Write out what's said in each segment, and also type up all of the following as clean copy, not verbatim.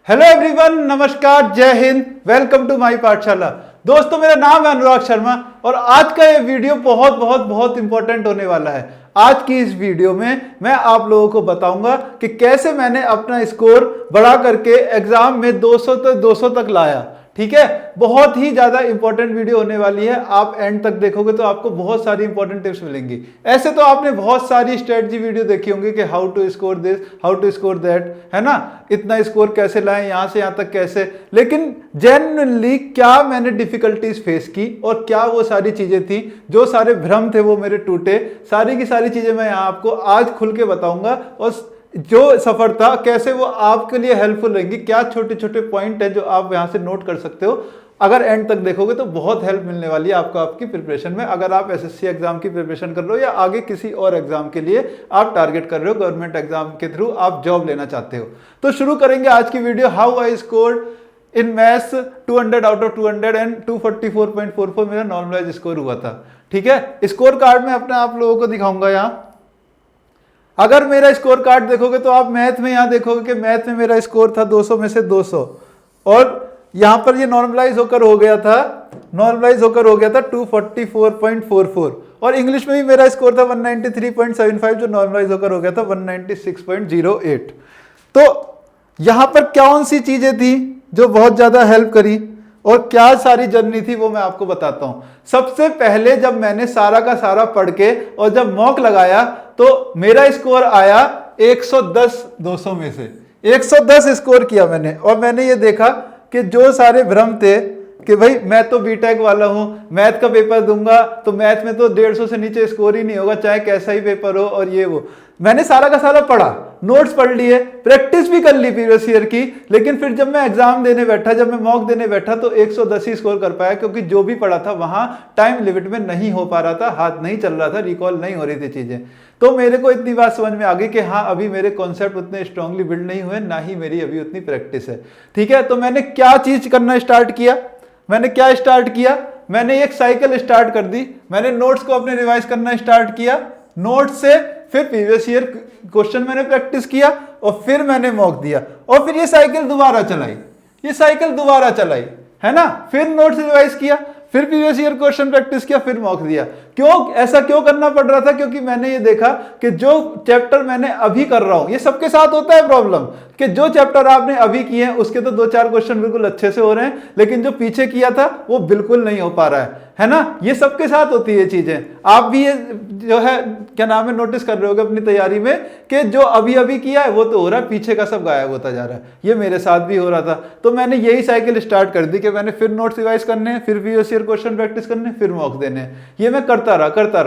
Hello everyone, नमस्कार, जय Hind, welcome to my पाठशाला। दोस्तों, मेरा नाम है अनुराग शर्मा और आज का ये वीडियो बहुत बहुत बहुत इंपॉर्टेंट होने वाला है। आज की इस वीडियो में मैं आप लोगों को बताऊंगा कि कैसे मैंने अपना स्कोर बढ़ा करके एग्जाम में 200 तक लाया। ठीक है, बहुत ही ज्यादा इंपॉर्टेंट वीडियो होने वाली है। आप एंड तक देखोगे तो आपको बहुत सारी इंपॉर्टेंट टिप्स मिलेंगी। ऐसे तो आपने बहुत सारी स्ट्रेटजी वीडियो देखी होंगी कि how to score this, how to score that, है ना, इतना स्कोर कैसे लाएं, यहां से यहां तक कैसे। लेकिन जेन्युइनली क्या मैंने डिफिकल्टीज फेस की और क्या वो सारी चीजें थी, जो सारे भ्रम थे वो मेरे टूटे, सारी की सारी चीजें मैं यहाँ आपको आज खुल के बताऊंगा। और जो सफर था कैसे वो आपके लिए हेल्पफुल रहेंगी, क्या छोटे छोटे पॉइंट है जो आप यहां से नोट कर सकते हो। अगर एंड तक देखोगे तो बहुत हेल्प मिलने वाली है आपको आपकी प्रिपरेशन में। अगर आप एसएससी एग्जाम की प्रिपरेशन कर रहे हो या आगे किसी और एग्जाम के लिए आप टारगेट कर रहे हो, गवर्नमेंट एग्जाम के थ्रू आप जॉब लेना चाहते हो, तो शुरू करेंगे आज की video. How I scored in maths 200 out of 200 and 244.44 मेरा नॉर्मलाइज स्कोर हुआ था। ठीक है, स्कोर कार्ड में अपने आप लोगों को दिखाऊंगा। यहाँ अगर मेरा स्कोर कार्ड देखोगे तो आप मैथ में यहां देखोगे कि मैथ में मेरा स्कोर था 200 में से 200 और यहां पर ये नॉर्मलाइज होकर हो गया था 244.44 और इंग्लिश में भी मेरा स्कोर था 193.75 जो नॉर्मलाइज होकर हो गया था 196.08। तो यहां पर कौन सी चीजें थी जो बहुत ज्यादा हेल्प करी और क्या सारी जर्नी थी वो मैं आपको बताता हूं। सबसे पहले जब मैंने सारा का सारा पढ़ के और जब मॉक लगाया तो मेरा स्कोर आया 110 200 में से 110 स्कोर किया मैंने। और मैंने ये देखा कि जो सारे भ्रम थे कि भाई मैं तो बीटेक वाला हूं, मैथ का पेपर दूंगा तो मैथ में तो 150 से नीचे स्कोर ही नहीं होगा चाहे कैसा ही पेपर हो, और ये वो मैंने सारा का सारा पढ़ा, नोट्स पढ़ लिए, प्रैक्टिस भी कर ली प्रीवियस ईयर की। लेकिन फिर जब मैं एग्जाम देने बैठा, जब मैं मॉक देने बैठा तो 110 ही स्कोर कर पाया, क्योंकि जो भी पढ़ा था वहां टाइम लिमिट में नहीं हो पा रहा था, हाथ नहीं चल रहा था, रिकॉल नहीं हो रही थी चीजें। तो मेरे को इतनी बात समझ में आ गई कि हाँ, अभी मेरे कॉन्सेप्ट उतने स्ट्रांगली बिल्ड नहीं हुए, ना ही मेरी अभी उतनी प्रैक्टिस है। ठीक है, तो मैंने क्या चीज करना स्टार्ट किया, मैंने एक साइकिल स्टार्ट कर दी। मैंने नोट्स को अपने रिवाइज करना स्टार्ट किया, नोट्स से फिर प्रीवियस ईयर क्वेश्चन मैंने प्रैक्टिस किया और फिर मैंने मॉक दिया और फिर ये साइकिल दोबारा चलाई, है ना। फिर नोट्स रिवाइज किया, फिर प्रीवियस ईयर क्वेश्चन प्रैक्टिस किया, फिर मॉक दिया। ऐसा क्यों करना पड़ रहा था? क्योंकि मैंने ये देखा कि जो चैप्टर मैंने अभी कर रहा हूं, ये सबके साथ होता है प्रॉब्लम कि जो चैप्टर आपने अभी किए हैं उसके तो 2-4 क्वेश्चन बिल्कुल अच्छे से हो रहे हैं, लेकिन जो पीछे किया था वो बिल्कुल नहीं हो पा रहा है ना। ये सबके साथ होती है चीजें। आप भी ये जो है क्या नाम है नोटिस कर रहे होगे अपनी तैयारी में कि जो अभी किया है वो तो हो रहा है, पीछे का सब गायब होता जा रहा है। ये मेरे साथ भी हो रहा था। तो मैंने यही साइकिल स्टार्ट कर दी कि मैंने फिर नोट्स रिवाइज करने, फिर प्रीवियस ईयर क्वेश्चन प्रैक्टिस करने, फिर मॉक्स देने। ये मैं करता रहा।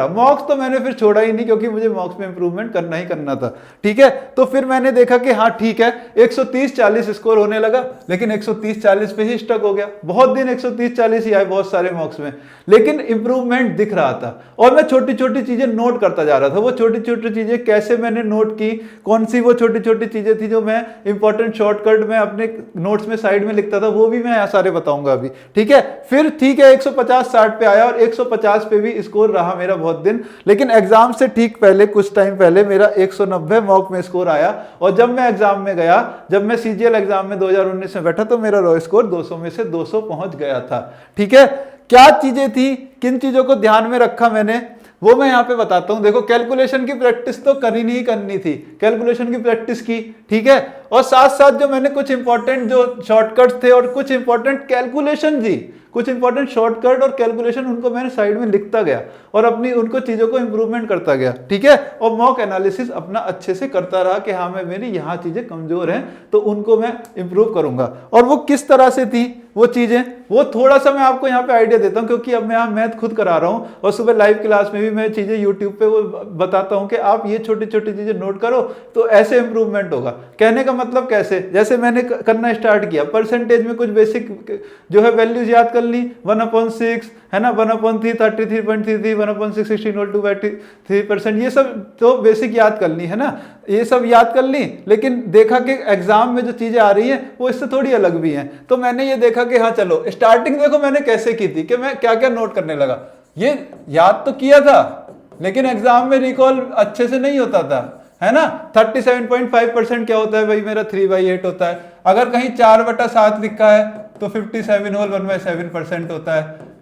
मॉक्स तो मैंने फिर छोड़ा ही नहीं, क्योंकि मुझे मॉक्स में इंप्रूवमेंट करना ही करना था। ठीक है, तो फिर मैंने देखा कि हाँ ठीक है, 130-40 स्कोर होने लगा, लेकिन 130-40 पे ही स्टक हो गया। बहुत दिन 130-40 ही आए बहुत सारे मॉक्स में, लेकिन इंप्रूवमेंट दिख रहा था। और मैं छोटी छोटी चीजें नोट करता जा रहा था। वो छोटी छोटी चीजें कैसे मैंने नोट की, कौन सी वो छोटी छोटी चीजें थी जो मैं इंपॉर्टेंट शॉर्टकट में अपने नोट्स में साइड में लिखता था, वो भी मैं यहाँ सारे बताऊंगा अभी। ठीक है, फिर ठीक है 150-60 पे आया और 150 पे भी स्कोर रहा मेरा बहुत दिन। लेकिन एग्जाम से ठीक पहले, कुछ टाइम पहले मेरा 190 मॉक में स्कोर आया। और जब मैं एग्जाम में गया, जब मैं सीजीएल एग्जाम में 2019 में बैठा तो मेरा रॉ स्कोर 200 में से 200 पहुंच गया था। ठीक है, क्या चीजें थी, किन चीजों को ध्यान में रखा मैंने, वो मैं यहाँ पे बताता हूं। देखो, कैलकुलेशन की प्रैक्टिस तो करनी ही करनी थी, कैलकुलेशन की प्रैक्टिस की। ठीक है, और साथ साथ जो मैंने कुछ इंपॉर्टेंट जो शॉर्टकट्स थे और कुछ इंपॉर्टेंट कैलकुलेशन थी, कुछ इंपॉर्टेंट शॉर्टकट और कैलकुलेशन, उनको मैंने साइड में लिखता गया और अपनी उनको चीजों को इंप्रूवमेंट करता गया। ठीक है, और मॉक एनालिसिस अपना अच्छे से करता रहा कि हाँ मैं मेरी यहाँ चीजें कमजोर हैं तो उनको मैं इंप्रूव करूंगा। और वो किस तरह से थी वो चीजें, वो थोड़ा सा मैं आपको यहाँ पे आइडिया देता हूँ, क्योंकि अब मैं यहाँ मैथ खुद करा रहा हूँ और सुबह लाइव क्लास में भी मैं चीजें यूट्यूब पे वो बताता हूँ कि आप ये छोटी छोटी चीजें नोट करो तो ऐसे इंप्रूवमेंट होगा। कहने का मतलब कैसे, जैसे मैंने करना स्टार्ट किया, परसेंटेज में कुछ बेसिक जो है वैल्यूज याद कर ली, 1/6 है ना, 1/3 33.33, 1/6 16/2/3%, ये सब तो बेसिक याद कर ली है ना, ये सब याद कर ली। लेकिन देखा कि एग्जाम में जो चीजें आ रही हैं वो इससे थोड़ी अलग भी हैं। तो मैंने ये देखा कि हाँ चलो, स्टार्टिंग देखो मैंने कैसे की थी कि मैं क्या क्या नोट करने लगा। ये याद तो किया था लेकिन एग्जाम में रिकॉल अच्छे से नहीं होता था, है ना। 37.5% क्या होता है भाई, मेरा 3/8 होता है। अगर कहीं 4/7 लिखा है तो 57 होल 1/7% होता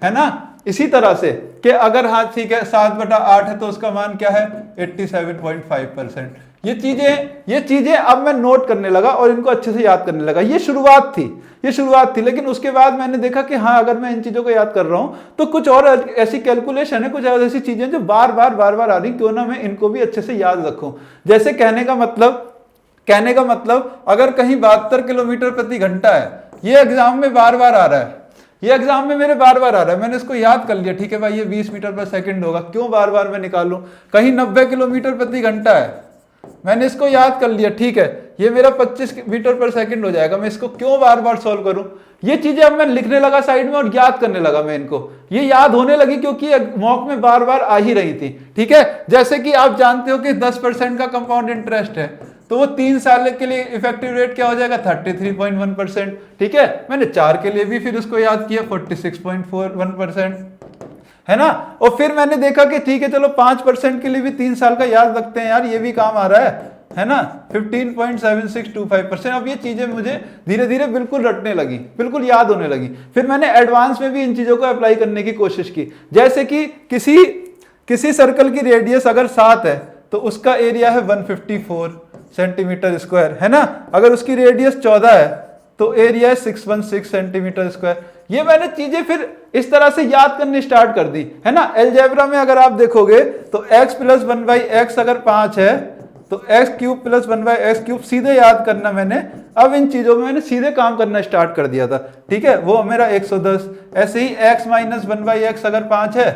है ना। इसी तरह से कि अगर हाँ ठीक है 7/8 है तो उसका मान क्या है 87.5%। ये चीजें अब मैं नोट करने लगा और इनको अच्छे से याद करने लगा। ये शुरुआत थी, लेकिन उसके बाद मैंने देखा कि हाँ अगर मैं इन चीजों को याद कर रहा हूं तो कुछ और ऐसी कैलकुलेशन है, कुछ ऐसी चीजें जो बार बार आ रही, क्यों ना मैं इनको भी अच्छे से याद रखूं। जैसे कहने का मतलब अगर कहीं 72 किलोमीटर प्रति घंटा है, ये एग्जाम में बार बार आ रहा है, ये एग्जाम में मेरे बार बार आ रहा है, मैंने इसको याद कर लिया, ठीक है भाई ये 20 मीटर पर सेकंड होगा, क्यों बार बार मैं निकालूं। कहीं 90 किलोमीटर प्रति घंटा है, मैंने इसको याद कर लिया, ठीक है ये मेरा 25 मीटर पर सेकंड हो जाएगा, मैं इसको क्यों बार बार सॉल्व करूं। ये चीजें अब मैं लिखने लगा साइड में और याद करने लगा मैं इनको, ये याद होने लगी क्योंकि मॉक में बार बार आ ही रही थी, ठीक है। जैसे कि आप जानते हो कि 10% का कंपाउंड इंटरेस्ट है, तो वो 3 साल के लिए इफेक्टिव रेट क्या हो जाएगा 33.1%, ठीक है। मैंने 4 के लिए भी फिर उसको याद किया 46.41%, है ना। और फिर मैंने देखा कि ठीक है चलो 5% के लिए भी 3 साल का याद रखते हैं यार, ये भी काम आ रहा है ना, 15.7625%। अब ये चीजें मुझे धीरे धीरे बिल्कुल रटने लगी, बिल्कुल याद होने लगी। फिर मैंने एडवांस में भी इन चीजों को अप्लाई करने की कोशिश की। जैसे कि किसी सर्कल की रेडियस अगर 7 है तो उसका एरिया है 154 सेंटीमीटर स्क्वायर, है ना। अगर उसकी रेडियस 14 है तो एरिया है 616 सेंटीमीटर स्क्वायर। ये मैंने चीजें फिर इस तरह से याद करनी स्टार्ट कर दी, है ना। अलजेब्रा में अगर आप देखोगे तो x + 1/x अगर 5 है तो x³ + 1/x³ सीधे याद करना मैंने। अब इन चीजों में मैंने सीधे काम करना स्टार्ट कर दिया था, ठीक है, वो मेरा 110। ऐसे ही x - 1/x अगर 5 है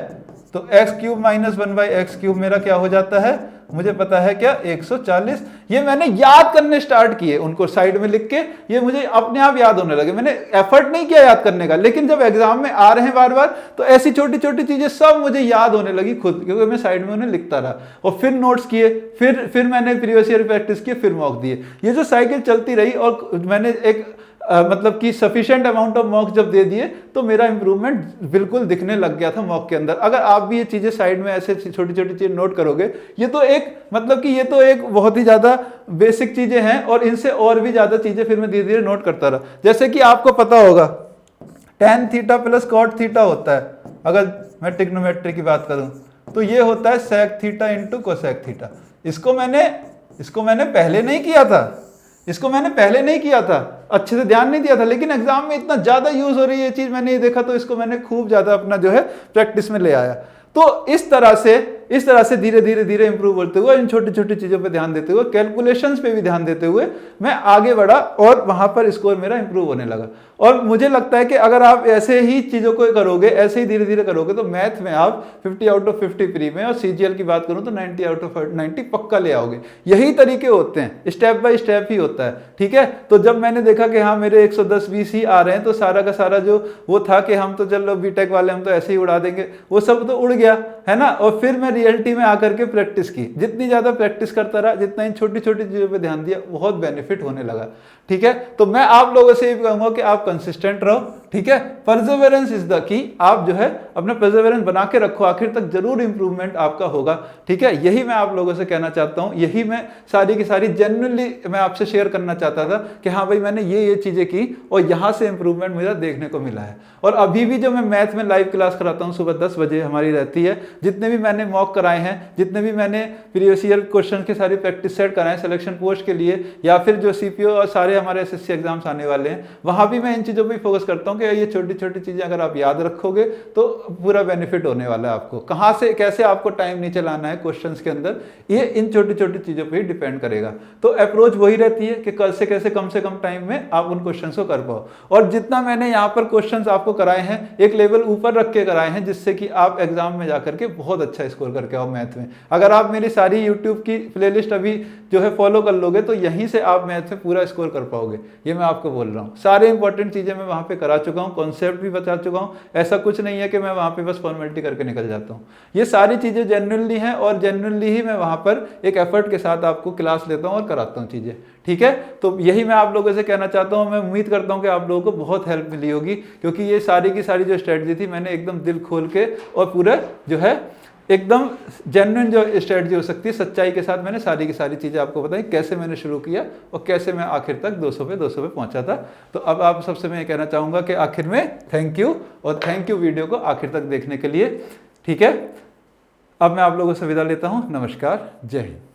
तो x³ - 1/x³ मेरा क्या हो जाता है, मुझे पता है क्या 140। ये मैंने याद करने स्टार्ट किए, उनको साइड में लिख के, ये मुझे अपने आप याद होने लगे। मैंने एफर्ट नहीं किया याद करने का, लेकिन जब एग्जाम में आ रहे हैं बार बार तो ऐसी छोटी छोटी चीजें सब मुझे याद होने लगी खुद, क्योंकि मैं साइड में उन्हें लिखता रहा। और फिर नोट्स किए, फिर मैंने प्रीवियस ईयर प्रैक्टिस किए, फिर मॉक दिए। ये जो साइकिल चलती रही और मैंने एक मतलब कि सफिशिएंट अमाउंट ऑफ मॉक जब दे दिए तो मेरा इंप्रूवमेंट बिल्कुल दिखने लग गया था मॉक के अंदर। अगर आप भी ये चीजें साइड में ऐसे छोटी छोटी चीजें नोट करोगे, ये तो एक मतलब कि ये तो एक बहुत ही ज्यादा बेसिक चीजें हैं, और इनसे और भी ज्यादा चीजें फिर मैं धीरे धीरे नोट करता रहा। जैसे कि आपको पता होगा tan थीटा + cot थीटा होता है। अगर मैं ट्रिग्नोमेट्री की बात करूं तो ये होता है sec थीटा × cosec थीटा। इसको मैंने पहले नहीं किया था, अच्छे से ध्यान नहीं दिया था, लेकिन एग्जाम में इतना ज्यादा यूज हो रही है ये चीज, मैंने ये देखा तो इसको मैंने खूब ज्यादा अपना जो है प्रैक्टिस में ले आया। तो इस तरह से धीरे धीरे इंप्रूव होते हुए, इन छोटी छोटी चीजों पे ध्यान देते हुए, कैलकुलेशंस पे भी ध्यान देते हुए मैं आगे बढ़ा और वहां पर स्कोर मेरा इंप्रूव होने लगा। और मुझे लगता है कि अगर आप ऐसे ही चीजों को करोगे, ऐसे ही धीरे धीरे करोगे, तो मैथ में आप 50 आउट ऑफ 50 प्री में, और सीजीएल की बात करूं तो 90 आउट ऑफ 90 पक्का ले आओगे। यही तरीके होते हैं, स्टेप बाय स्टेप ही होता है, ठीक है। तो जब मैंने देखा कि हाँ मेरे 110-20 ही आ रहे हैं, तो सारा का सारा जो वो था कि हम तो चलो बीटेक वाले हम तो ऐसे ही उड़ा देंगे, वो सब तो उड़ गया, है ना। और फिर मैं रियलिटी में आकर के प्रैक्टिस की, जितनी ज्यादा प्रैक्टिस करता रहा, जितना इन छोटी छोटी चीजों पे ध्यान दिया, बहुत बेनिफिट होने लगा, ठीक है। तो मैं आप लोगों से ये भी कहूंगा कि आप कंसिस्टेंट रहो, ठीक है। परसेवरेंस इज द की, आप जो है अपना परसेवरेंस बना के रखो, आखिर तक जरूर इंप्रूवमेंट आपका होगा, ठीक है। यही मैं आप लोगों से कहना चाहता हूं, यही मैं सारी की सारी जेन्युइनली मैं आपसे शेयर करना चाहता था कि हाँ भाई मैंने ये चीजें की और यहां से इंप्रूवमेंट मुझे देखने को मिला है। और अभी भी जो मैं मैथ में लाइव क्लास कराता हूँ सुबह 10 बजे हमारी रहती है, जितने भी मैंने मॉक कराए हैं, जितने भी मैंने प्रीवियस ईयर क्वेश्चन की सारी प्रैक्टिस सेट कराए सिलेक्शन पोस्ट के लिए, या फिर जो सीपीओ और सारे हमारे एसएससी एग्जाम्स आने वाले हैं, वहां भी मैं इन चीजों पर फोकस करता हूँ कि ये छोटी छोटी चीजें अगर आप याद रखोगे तो पूरा बेनिफिट होने वाला है आपको। कहां से कैसे आपको टाइम नीचे लाना है क्वेश्चंस के अंदर, ये इन छोटी छोटी चीजों पे ही डिपेंड करेगा। तो अप्रोच वही रहती है कि कैसे कम से कम टाइम में आप उन क्वेश्चंस को कर पाओ। और जितना मैंने यहाँ पर क्वेश्चंस आपको कराए हैं, एक लेवल ऊपर रख के कराए हैं, जिससे कि आप एग्जाम में जाकर के बहुत अच्छा स्कोर करके आओ मैथ में। अगर आप मेरी सारी यूट्यूब की प्लेलिस्ट अभी जो है फॉलो कर लोगे तो यहीं से आप मैथ में पूरा स्कोर कर पाओगे, ये मैं आपको बोल रहा हूँ। सारे इंपॉर्टेंट चीजें मैं वहां पे करा चुका हूँ, कॉन्सेप्ट भी बता चुका हूँ। ऐसा कुछ नहीं है कि मैं वहां पे बस फॉर्मेलिटी करके निकल जाता हूँ। ये सारी चीजें जेन्युइनली हैं और जेन्युइनली ही मैं वहां पर एक एफर्ट के साथ आपको क्लास लेता हूँ और कराता हूँ चीजें, ठीक है। तो यही मैं आप लोगों से कहना चाहता हूँ। मैं उम्मीद करता हूँ कि आप लोगों को बहुत हेल्प मिली होगी, क्योंकि ये सारी की सारी जो स्ट्रेटजी थी मैंने एकदम दिल खोल के और पूरा जो है एकदम जेन्युइन जो स्ट्रेटजी हो सकती है, सच्चाई के साथ मैंने सारी की सारी चीज़ें आपको बताई, कैसे मैंने शुरू किया और कैसे मैं आखिर तक 200 पे पहुंचा था। तो अब आप सबसे मैं ये कहना चाहूँगा कि आखिर में थैंक यू, और थैंक यू वीडियो को आखिर तक देखने के लिए। ठीक है, अब मैं आप लोगों से विदा लेता हूँ। नमस्कार, जय हिंद।